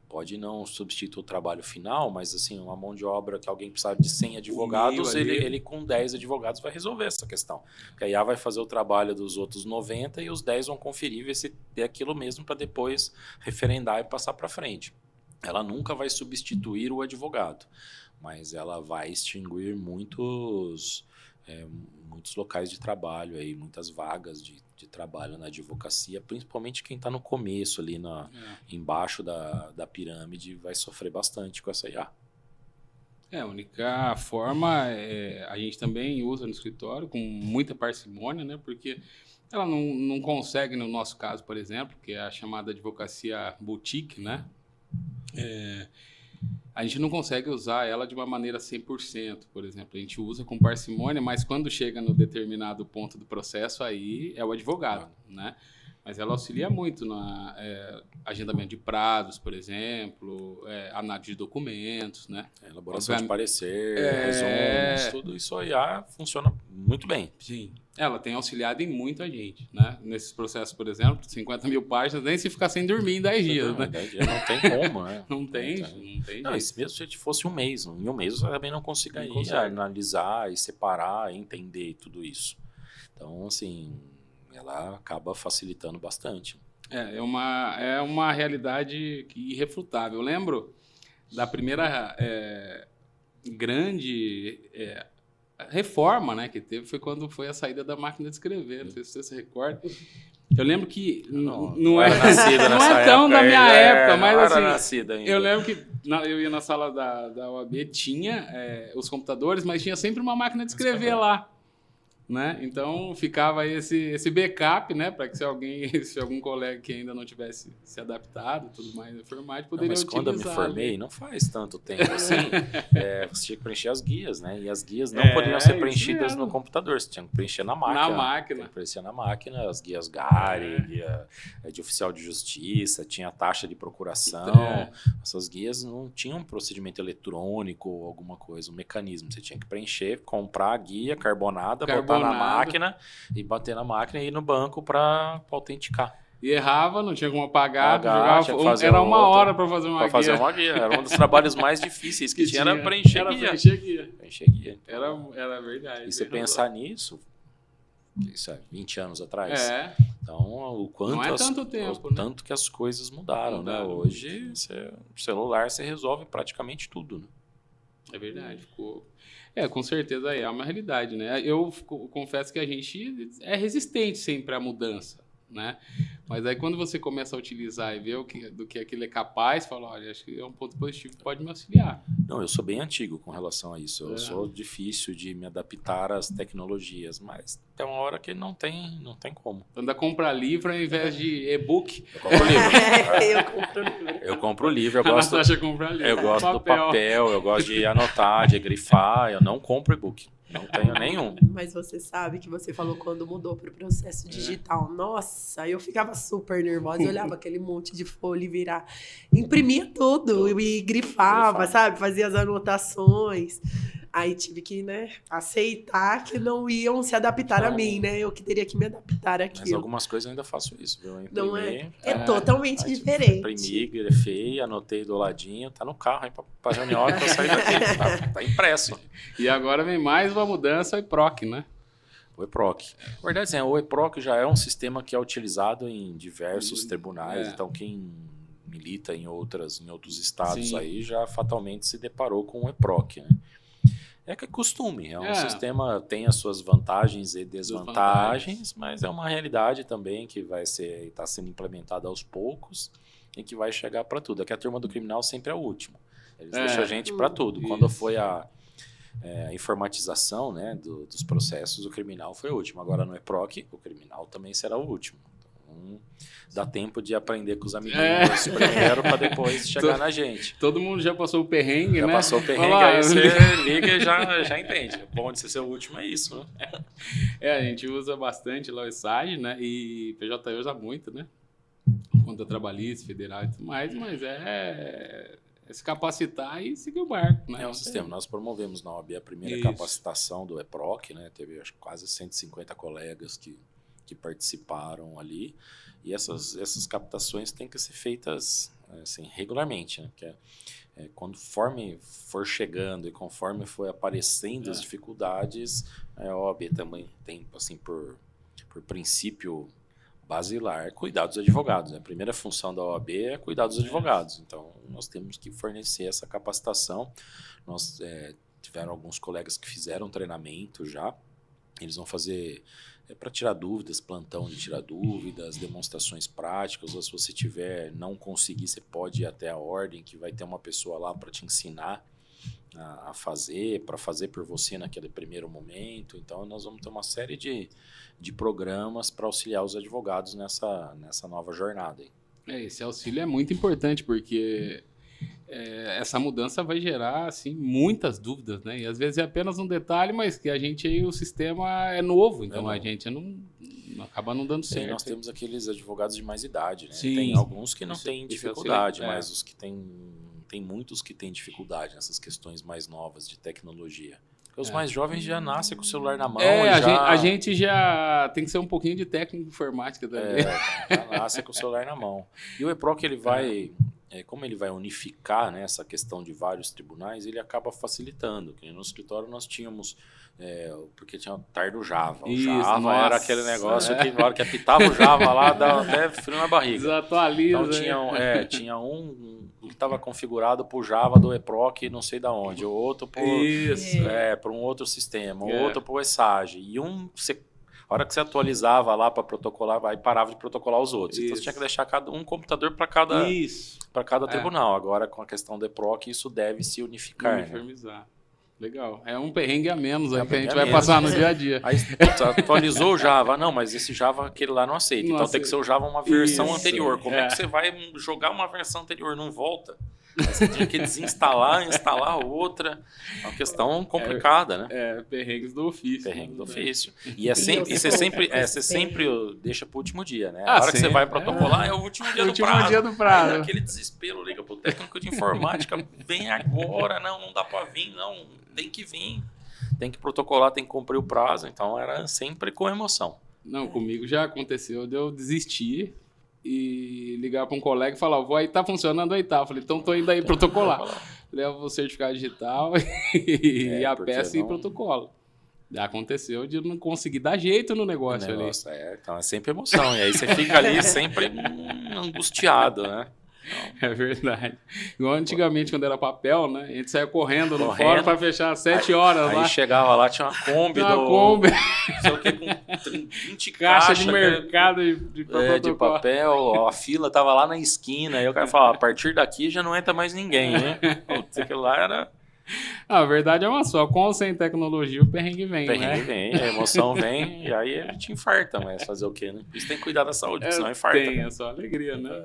Pode não substituir o trabalho final, mas assim, uma mão de obra que alguém precisar de 100 advogados, ele com 10 advogados vai resolver essa questão. Porque a IA vai fazer o trabalho dos outros 90 e os 10 vão conferir, ver se é aquilo mesmo para depois referendar e passar para frente. Ela nunca vai substituir o advogado, mas ela vai extinguir muitos locais de trabalho, aí, muitas vagas de trabalho na advocacia, principalmente quem está no começo ali embaixo da pirâmide vai sofrer bastante com essa IA.
A única forma a gente também usa no escritório com muita parcimônia, né? Porque ela não consegue, no nosso caso, por exemplo, que é a chamada advocacia boutique, né? A gente não consegue usar ela de uma maneira 100%, por exemplo. A gente usa com parcimônia, mas quando chega no determinado ponto do processo, aí é o advogado, né? Mas ela auxilia muito no agendamento de prazos, por exemplo, análise de documentos, né?
Elaboração de parecer, resumos, tudo isso aí funciona muito bem.
Sim. Ela tem auxiliado em muita gente, né? Nesses processos, por exemplo, 50 mil páginas, nem se ficar sem dormir em 10 dias, né?
10 dias não tem como, né?
Não tem jeito.
Não, se mesmo se fosse um mês, em um mês você também não conseguiria analisar e separar, entender tudo isso. Então, assim, ela acaba facilitando bastante.
É uma realidade irrefutável. Eu lembro da primeira grande reforma, né, que teve, foi quando foi a saída da máquina de escrever. Não sei se você se recorda. Eu lembro que não é tão da minha época, mas assim, eu lembro que eu ia na sala da OAB, tinha os computadores, mas tinha sempre uma máquina de escrever lá. né? Então ficava aí esse backup, né? Para que se algum colega que ainda não tivesse se adaptado, tudo mais na informática, poderia
Mas
utilizar.
quando eu me formei,
ali.
não faz tanto tempo assim, você tinha que preencher as guias, né? E as guias não poderiam ser
isso
preenchidas
mesmo.
no computador, você tinha que preencher na máquina.
Na máquina.
Tinha que preencher na máquina, as guias GARI, guia de oficial de justiça, tinha taxa de procuração. Essas guias não tinham um procedimento eletrônico ou alguma coisa, um mecanismo. Você tinha que preencher, comprar a guia carbonada, botar na máquina e bater na máquina e ir no banco para autenticar.
E errava, não tinha como apagar,
era
uma hora para fazer uma guia.
Era um dos trabalhos mais difíceis que tinha, era preencher guia.
Preencher guia. Era verdade.
E você pensar nisso, isso é 20 anos atrás. Então, o quanto,
não é tanto tempo,
né? Tanto que as coisas mudaram, né? Hoje, o celular você resolve praticamente tudo, né?
É verdade, ficou... com certeza é uma realidade, né? Eu confesso que a gente é resistente sempre à mudança, né? Mas aí quando você começa a utilizar e ver do que aquilo é capaz, fala, olha, acho que é um ponto positivo que pode me auxiliar.
Não, eu sou bem antigo com relação a isso. Eu sou difícil de me adaptar às tecnologias, mas tem uma hora que não tem como.
Anda comprar livro ao invés de e-book.
Eu compro livro. Eu gosto do
papel.
papel, eu gosto de anotar, de grifar. Eu não compro e-book. Não tenho nenhum.
Mas você sabe que você falou quando mudou para o processo digital. Nossa, eu ficava super nervosa. Eu olhava aquele monte de folha e virar. Imprimia tudo e grifava, sabe? Fazia as anotações. Aí tive que, né, aceitar que não iam se adaptar a mim, né? Eu que teria que me adaptar àquilo.
Mas algumas coisas eu ainda faço isso, viu?
Não é? É totalmente diferente.
Imprimi, grifei, anotei do ladinho, tá no carro aí pra reunião que eu sair daqui. Tá impresso.
E agora vem mais uma mudança, o EPROC, né?
O EPROC. Na verdade, assim, o EPROC já é um sistema que é utilizado em diversos tribunais, então quem milita em outros estados aí já fatalmente se deparou com o EPROC, né? É que é costume, é um sistema, tem as suas vantagens e desvantagens, mas é uma realidade também que está sendo implementada aos poucos e que vai chegar para tudo. É que a turma do criminal sempre é o último. Eles deixam a gente para tudo. Isso. Quando foi a informatização, né, dos processos, o criminal foi o último. Agora no EPROC, o criminal também será o último. Então, dá tempo de aprender com os amiguinhos primeiro para depois chegar na gente.
Todo mundo já passou o perrengue, né?
Já passou o perrengue, aí você liga e já entende. O bom de você ser o último é isso, né?
A gente usa bastante lá o ESAG, né? E PJ usa muito, né? Conta trabalhista, federal e tudo mais, mas é se capacitar e seguir o barco, né?
É um sistema. Nós promovemos na OAB a primeira capacitação do EPROC, né? Teve acho, quase 150 colegas que participaram ali, e essas captações têm que ser feitas assim, regularmente, né? Que conforme for chegando e conforme for aparecendo as dificuldades, a OAB também tem, assim, por princípio basilar, cuidar dos advogados, né? A primeira função da OAB é cuidar dos advogados, então nós temos que fornecer essa capacitação. Nós tiveram alguns colegas que fizeram treinamento já, eles vão fazer para tirar dúvidas, plantão de tirar dúvidas, demonstrações práticas, ou se você não conseguir, você pode ir até a ordem, que vai ter uma pessoa lá para te ensinar a fazer, para fazer por você naquele primeiro momento. Então nós vamos ter uma série de programas para auxiliar os advogados nessa nova jornada.
Esse auxílio é muito importante, porque essa mudança vai gerar assim, muitas dúvidas, né? E às vezes é apenas um detalhe, mas que a gente aí, o sistema é novo, então a gente não acaba não dando certo.
Nós temos aqueles advogados de mais idade, né?
Sim.
Tem alguns que não têm dificuldade, mas os que tem muitos que têm dificuldade nessas questões mais novas de tecnologia. Porque os mais jovens já nascem com o celular na mão.
A gente já tem que ser um pouquinho de técnico de informática também.
Já nasce com o celular na mão. E o EPROC, ele vai... como ele vai unificar, né, essa questão de vários tribunais, ele acaba facilitando. Que no escritório nós tínhamos, porque tinha o TAR do Java. O Java era aquele negócio que na hora que apitava o Java lá, dava até frio na barriga.
Desatualiza.
Então tinha um que estava configurado para o Java do EPROC não sei da onde, o outro para um outro sistema, o outro para o ESAG. E a hora que você atualizava lá para protocolar, aí parava de protocolar os outros. Então você tinha que deixar um computador para cada tribunal. Agora, com a questão do EPROC, isso deve se unificar.
Uniformizar.
Né?
Legal. É um perrengue a menos aí
É um
que a gente
perrengue a
vai passar no
menos.
dia a dia.
Aí putz, atualizou o Java. Não, mas esse Java, aquele lá não aceita.
Não
Então tem que ser o Java uma versão
Isso,
anterior. Como é que você vai jogar uma versão anterior? Não volta. Aí você tem que desinstalar, instalar outra. É uma questão complicada, né?
Perrengues do ofício.
Perrengue do ofício. E você sempre deixa pro último dia, né?
Ah,
A hora que você vai
sempre.
protocolar é o último dia do prazo.
dia do prazo.
Aí, naquele desespero, liga pro técnico de informática, vem agora, não dá pra vir, não, tem que vir. Tem que protocolar, tem que cumprir o prazo. Então era sempre com emoção.
Não, comigo já aconteceu de eu desistir e ligar para um colega e falar, vou aí, tá funcionando aí, tá. Eu falei, então tô indo aí protocolar. Levo o certificado digital e a peça e protocolo. Aconteceu de não conseguir dar jeito no negócio ali.
Então é sempre emoção. E aí você fica ali sempre angustiado, né?
É verdade. Igual antigamente, quando era papel, né? A gente saia correndo no fórum para fechar às 7 horas lá.
Aí chegava lá, tinha uma Kombi não sei o que, com 20
caixa
caixas
de mercado
de papel. A fila tava lá na esquina. Aí o cara falava, a partir daqui já não entra mais ninguém, né? Putz, aquilo lá era...
A verdade é uma só, com ou sem tecnologia o perrengue vem,
né? O perrengue vem, a emoção vem, e aí a gente infarta, mas fazer o quê, né? Por isso tem que cuidar da saúde, senão infarta.
Tem, é só alegria, né?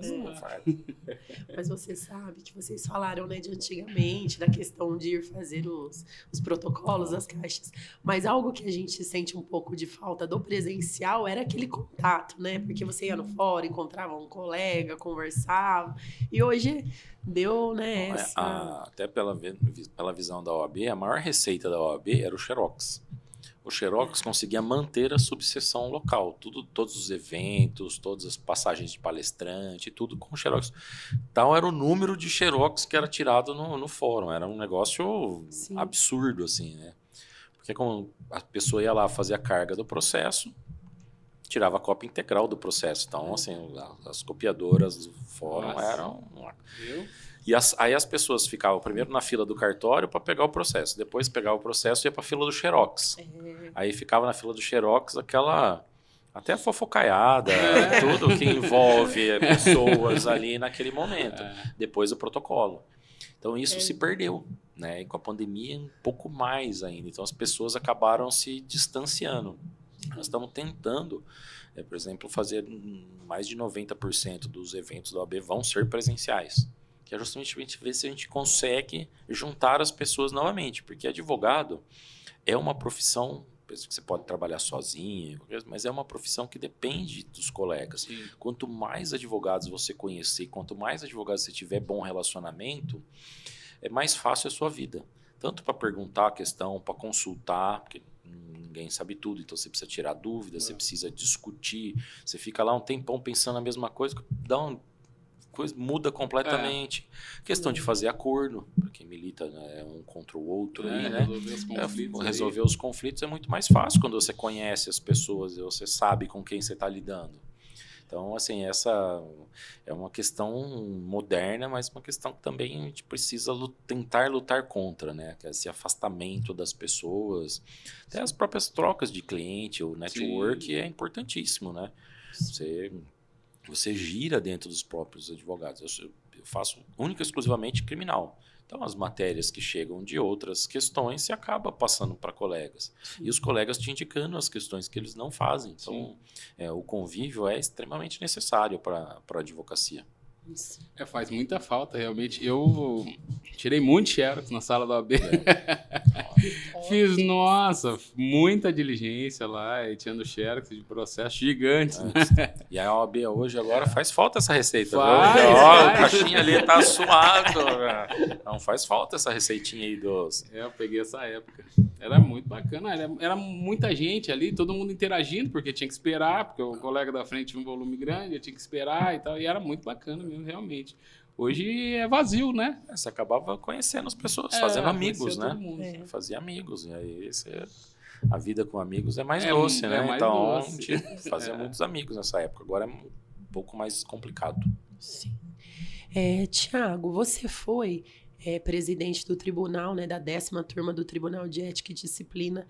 Mas você sabe que vocês falaram, né, de antigamente, da questão de ir fazer os protocolos, as caixas, mas algo que a gente sente um pouco de falta do presencial era aquele contato, né? Porque você ia no fórum, encontrava um colega, conversava, e hoje deu, né,
até pela visão da OAB, a maior receita da OAB era o Xerox. O Xerox conseguia manter a subseção local, todos os eventos, todas as passagens de palestrante, tudo com o Xerox. Tal era o número de Xerox que era tirado no fórum, era um negócio absurdo, assim, né? Porque como a pessoa ia lá fazer a carga do processo, tirava a cópia integral do processo. Então, assim, as copiadoras do fórum eram... E aí as pessoas ficavam primeiro na fila do cartório para pegar o processo. Depois pegava o processo e ia para a fila do Xerox. Aí ficava na fila do Xerox aquela... Até fofocaiada, tudo que envolve pessoas ali naquele momento. Depois o protocolo. Então isso se perdeu, né? E com a pandemia um pouco mais ainda. Então as pessoas acabaram se distanciando. Nós estamos tentando, por exemplo, fazer mais de 90% dos eventos da OAB vão ser presenciais. Que é justamente a gente ver se a gente consegue juntar as pessoas novamente. Porque advogado é uma profissão, que você pode trabalhar sozinho, mas é uma profissão que depende dos colegas. Sim. Quanto mais advogados você conhecer, quanto mais advogados você tiver bom relacionamento, é mais fácil a sua vida. Tanto para perguntar a questão, para consultar, porque ninguém sabe tudo, então você precisa tirar dúvidas, você precisa discutir, você fica lá um tempão pensando a mesma coisa, muda completamente. Questão de fazer acordo, para quem milita, né, um contra o outro, aí, né? Resolver os conflitos é muito mais fácil quando você conhece as pessoas e você sabe com quem você está lidando. Então, assim, essa é uma questão moderna, mas uma questão que também a gente precisa tentar lutar contra, né? Que é esse afastamento das pessoas, até as próprias trocas de cliente, o network é importantíssimo, né? Você gira dentro dos próprios advogados. Eu faço única e exclusivamente criminal. Então, as matérias que chegam de outras questões se acaba passando para colegas. Sim. E os colegas te indicando as questões que eles não fazem. Então, o convívio é extremamente necessário para a advocacia.
Faz muita falta, realmente. Eu tirei muito xerox na sala da OAB. Fiz, muita diligência lá, e tirando xerox de processos gigantes.
E a OAB hoje agora faz falta essa receita.
A
caixinha ali tá suado. Não faz falta essa receitinha aí dos...
Eu peguei essa época. Era muito bacana. Era muita gente ali, todo mundo interagindo, porque tinha que esperar, porque o colega da frente tinha um volume grande, eu tinha que esperar e tal. E era muito bacana mesmo, realmente. Hoje é vazio, né?
Você acabava conhecendo as pessoas, fazendo amigos, né? Fazia amigos. E aí a vida com amigos é mais doce, né? Então a gente fazia muitos amigos nessa época. Agora é um pouco mais complicado.
Sim. Tiago, você foi presidente do tribunal, né, da 10ª turma do Tribunal de Ética e Disciplina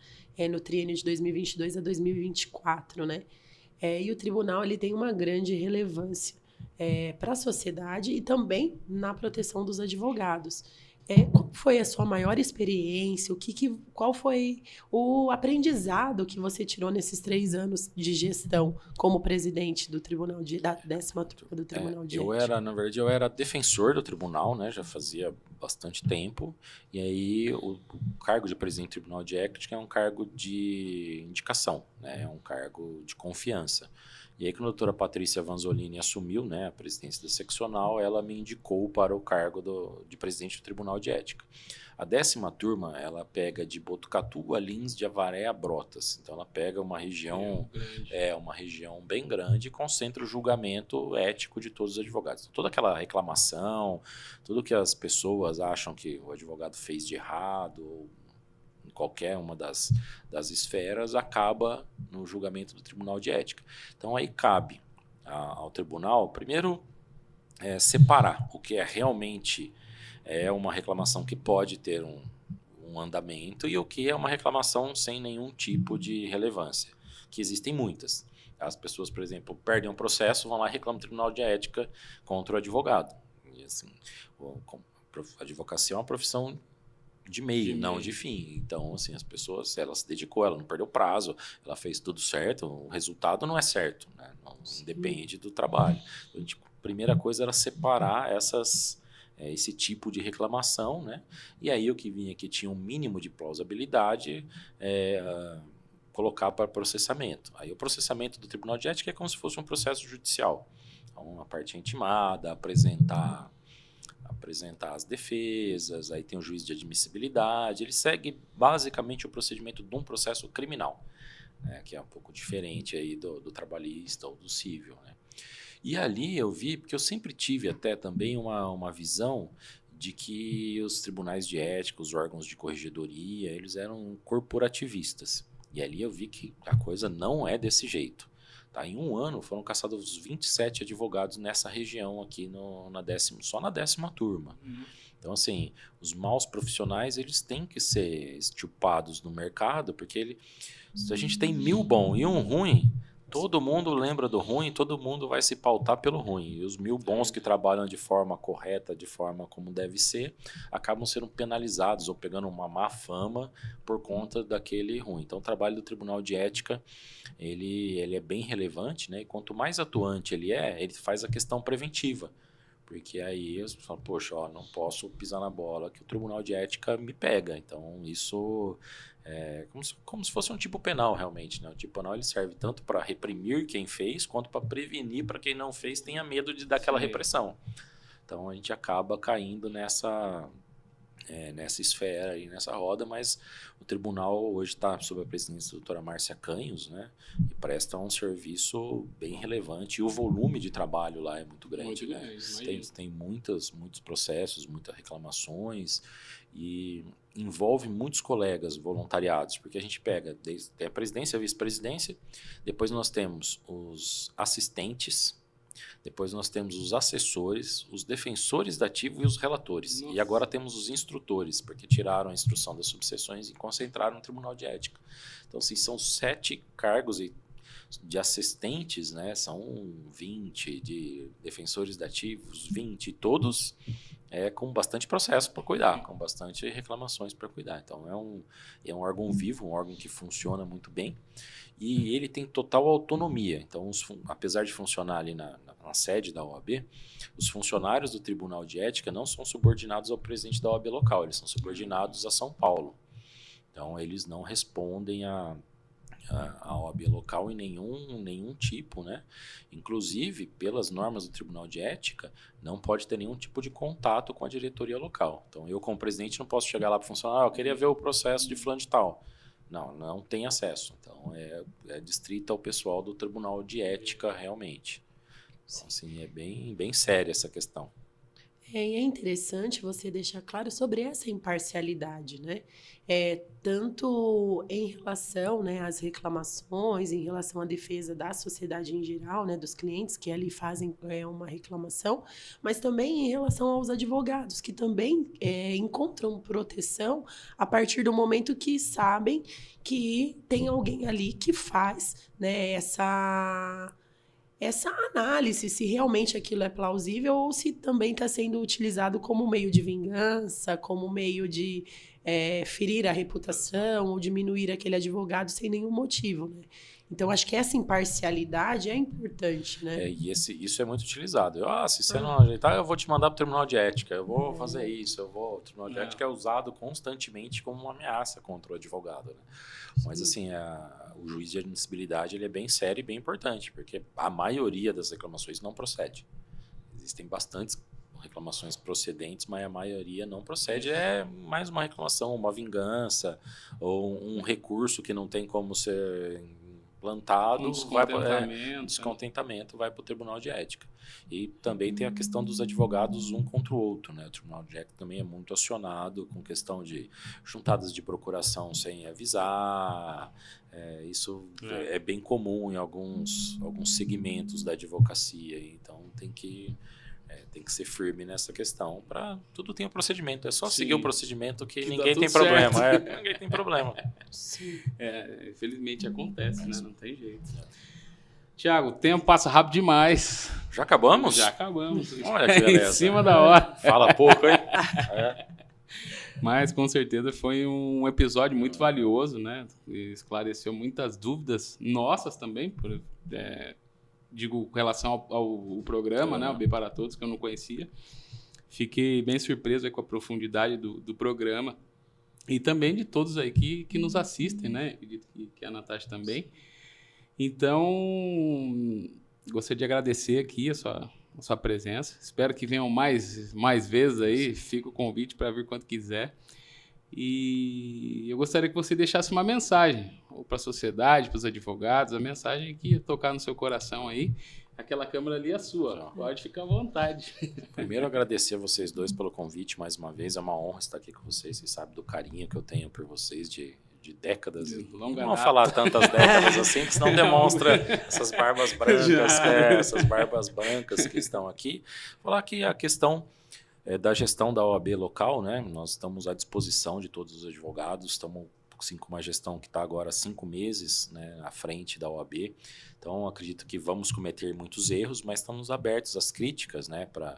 no triênio de 2022 a 2024, né? E o tribunal ele tem uma grande relevância para a sociedade e também na proteção dos advogados. qual foi a sua maior experiência? Qual foi o aprendizado que você tirou nesses 3 anos de gestão como presidente do Tribunal da 10ª Turma do Tribunal de Ética?
Na verdade, eu era defensor do tribunal, né? Já fazia bastante tempo. E aí, o cargo de presidente do Tribunal de Ética é um cargo de indicação, né? É um cargo de confiança. E aí, quando a doutora Patrícia Vanzolini assumiu, né, a presidência da seccional, ela me indicou para o cargo de presidente do Tribunal de Ética. A 10ª turma, ela pega de Botucatu a Lins, de Avaré a Brotas. Então, ela pega uma região, uma região bem grande e concentra o julgamento ético de todos os advogados. Então, toda aquela reclamação, tudo que as pessoas acham que o advogado fez de errado, ou em qualquer uma das esferas, acaba no julgamento do Tribunal de Ética. Então, aí cabe ao tribunal, primeiro, separar o que é realmente uma reclamação que pode ter um andamento e o que é uma reclamação sem nenhum tipo de relevância, que existem muitas. As pessoas, por exemplo, perdem um processo, vão lá e reclamam no Tribunal de Ética contra o advogado. E, assim, a advocacia é uma profissão de meio, não de fim. Então, assim, as pessoas, ela se dedicou, ela não perdeu prazo, ela fez tudo certo, o resultado não é certo, né? Não depende do trabalho. Então, a primeira coisa era separar esse tipo de reclamação, né? E aí o que vinha que tinha um mínimo de plausibilidade colocar para processamento. Aí o processamento do Tribunal de Ética é como se fosse um processo judicial. Então, a parte é intimada, apresentar as defesas, aí tem o juiz de admissibilidade, ele segue basicamente o procedimento de um processo criminal, né, que é um pouco diferente aí do trabalhista ou do civil, né. E ali eu vi, porque eu sempre tive até também uma visão de que os tribunais de ética, os órgãos de corregedoria, eles eram corporativistas. E ali eu vi que a coisa não é desse jeito. Tá? Em um ano foram caçados 27 advogados nessa região aqui só na 10ª turma. Então, assim, os maus profissionais, eles têm que ser extirpados no mercado, porque se a gente tem 1000 bons e um ruim, todo mundo lembra do ruim, todo mundo vai se pautar pelo ruim. E os 1000 bons que trabalham de forma correta, de forma como deve ser, acabam sendo penalizados ou pegando uma má fama por conta daquele ruim. Então, o trabalho do Tribunal de Ética, ele é bem relevante, né? E quanto mais atuante ele faz a questão preventiva. Porque aí você fala, poxa, não posso pisar na bola que o Tribunal de Ética me pega. Então, isso é como se fosse um tipo penal, realmente, né? O tipo penal ele serve tanto para reprimir quem fez, quanto para prevenir para quem não fez tenha medo de dar aquela repressão. Então, a gente acaba caindo nessa esfera e nessa roda, mas o tribunal hoje está sob a presidência da doutora Márcia Canhos, né, e presta um serviço bem relevante, e o volume de trabalho lá é muito grande. Né? Tem muitos processos, muitas reclamações, e envolve muitos colegas voluntariados, porque a gente pega desde a presidência, a vice-presidência, depois nós temos os assistentes, depois nós temos os assessores, os defensores da ativo e os relatores. Nossa. E agora temos os instrutores, porque tiraram a instrução das subseções e concentraram no Tribunal de Ética. Então, assim, são 7 cargos de assistentes, né? São 20 de defensores da ativos, 20, todos com bastante processo para cuidar, com bastante reclamações para cuidar. Então, é um órgão vivo, um órgão que funciona muito bem. E ele tem total autonomia. Então, apesar de funcionar ali na sede da OAB, os funcionários do Tribunal de Ética não são subordinados ao presidente da OAB local, eles são subordinados a São Paulo. Então, eles não respondem à OAB local em nenhum tipo, né? Inclusive, pelas normas do Tribunal de Ética, não pode ter nenhum tipo de contato com a diretoria local. Então, eu, como presidente, não posso chegar lá para o funcionário, eu queria ver o processo de fulano de tal. Não tem acesso. Então, é distrito ao pessoal do Tribunal de Ética, realmente. Então, assim, é bem séria essa questão.
É interessante você deixar claro sobre essa imparcialidade, né? Tanto em relação, né, às reclamações, em relação à defesa da sociedade em geral, né, dos clientes que ali fazem uma reclamação, mas também em relação aos advogados, que também encontram proteção a partir do momento que sabem que tem alguém ali que faz, né, essa análise, se realmente aquilo é plausível ou se também está sendo utilizado como meio de vingança, como meio de ferir a reputação ou diminuir aquele advogado sem nenhum motivo, né? Então, acho que essa imparcialidade é importante, né?
E isso é muito utilizado. Se você não ajeitar, eu vou te mandar para o Tribunal de Ética, eu vou fazer isso, o Tribunal de Ética é usado constantemente como uma ameaça contra o advogado, né? Mas, assim, o juiz de admissibilidade ele é bem sério e bem importante, porque a maioria das reclamações não procede. Existem bastantes reclamações procedentes, mas a maioria não procede. É mais uma reclamação, uma vingança, ou um recurso que não tem como ser plantado, descontentamento vai para o Tribunal de Ética. E também tem a questão dos advogados um contra o outro, né? O Tribunal de Ética também é muito acionado com questão de juntadas de procuração sem avisar. Isso é bem comum em alguns segmentos da advocacia, então tem que ser firme nessa questão. Tudo tem um procedimento, é só seguir o procedimento que ninguém tem problema. Ninguém tem problema.
Sim.
Infelizmente acontece, né? Não tem jeito. Tiago, o tempo passa rápido demais.
Já acabamos?
Já acabamos.
Olha que beleza.
Em cima da hora.
Fala pouco, hein?
Mas com certeza foi um episódio muito valioso, né? Esclareceu muitas dúvidas nossas também, digo, com relação ao programa, né? O B para Todos, que eu não conhecia. Fiquei bem surpreso aí com a profundidade do programa e também de todos aí que nos assistem, né? Acredito que a Natasha também. Então, gostaria de agradecer aqui a sua presença. Espero que venham mais vezes aí. Fica o convite para vir quando quiser. E eu gostaria que você deixasse uma mensagem para a sociedade, para os advogados, a mensagem que ia tocar no seu coração aí. Aquela câmera ali é sua, pode ficar à vontade.
Primeiro, agradecer a vocês dois pelo convite mais uma vez. É uma honra estar aqui com vocês. Vocês sabem do carinho que eu tenho por vocês de décadas. Não vamos falar tantas décadas assim, que senão demonstra essas barbas brancas, essas barbas brancas que estão aqui. Falar que a questão da gestão da OAB local, né? Nós estamos à disposição de todos os advogados, estamos com uma gestão que está agora há 5 meses, né, à frente da OAB. Então, acredito que vamos cometer muitos erros, mas estamos abertos às críticas, né, para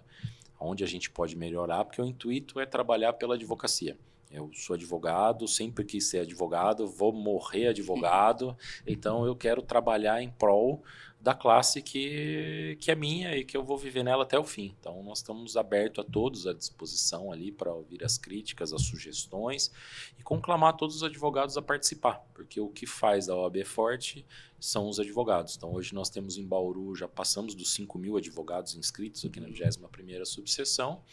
onde a gente pode melhorar, porque o intuito é trabalhar pela advocacia. Eu sou advogado, sempre quis ser advogado, vou morrer advogado, então eu quero trabalhar em prol da classe que é minha e que eu vou viver nela até o fim. Então, nós estamos abertos a todos, à disposição ali para ouvir as críticas, as sugestões e conclamar todos os advogados a participar, porque o que faz a OAB forte são os advogados. Então, hoje nós temos em Bauru, já passamos dos 5.000 advogados inscritos aqui na 21ª subseção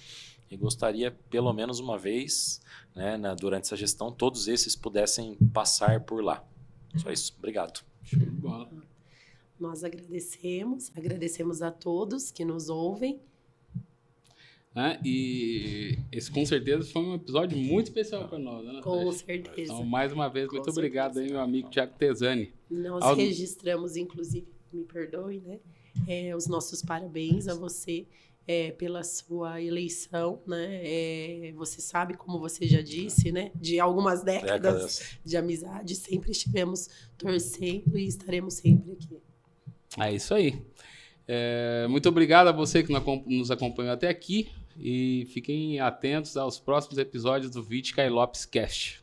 e gostaria, pelo menos uma vez, né, durante essa gestão, todos esses pudessem passar por lá. Só isso. Obrigado.
Show de bola.
Nós agradecemos a todos que nos ouvem.
E esse, com certeza, foi um episódio muito especial para nós, né?
Com certeza.
Então, mais uma vez, muito obrigado aí, meu amigo Tiago Tesani.
Nós registramos, inclusive, me perdoe, né? Os nossos parabéns a você pela sua eleição, né? Você sabe, como você já disse, né? De algumas décadas de amizade, sempre estivemos torcendo e estaremos sempre aqui.
É isso aí. Muito obrigado a você que nos acompanhou até aqui e fiquem atentos aos próximos episódios do Vitka e Lopes Cast.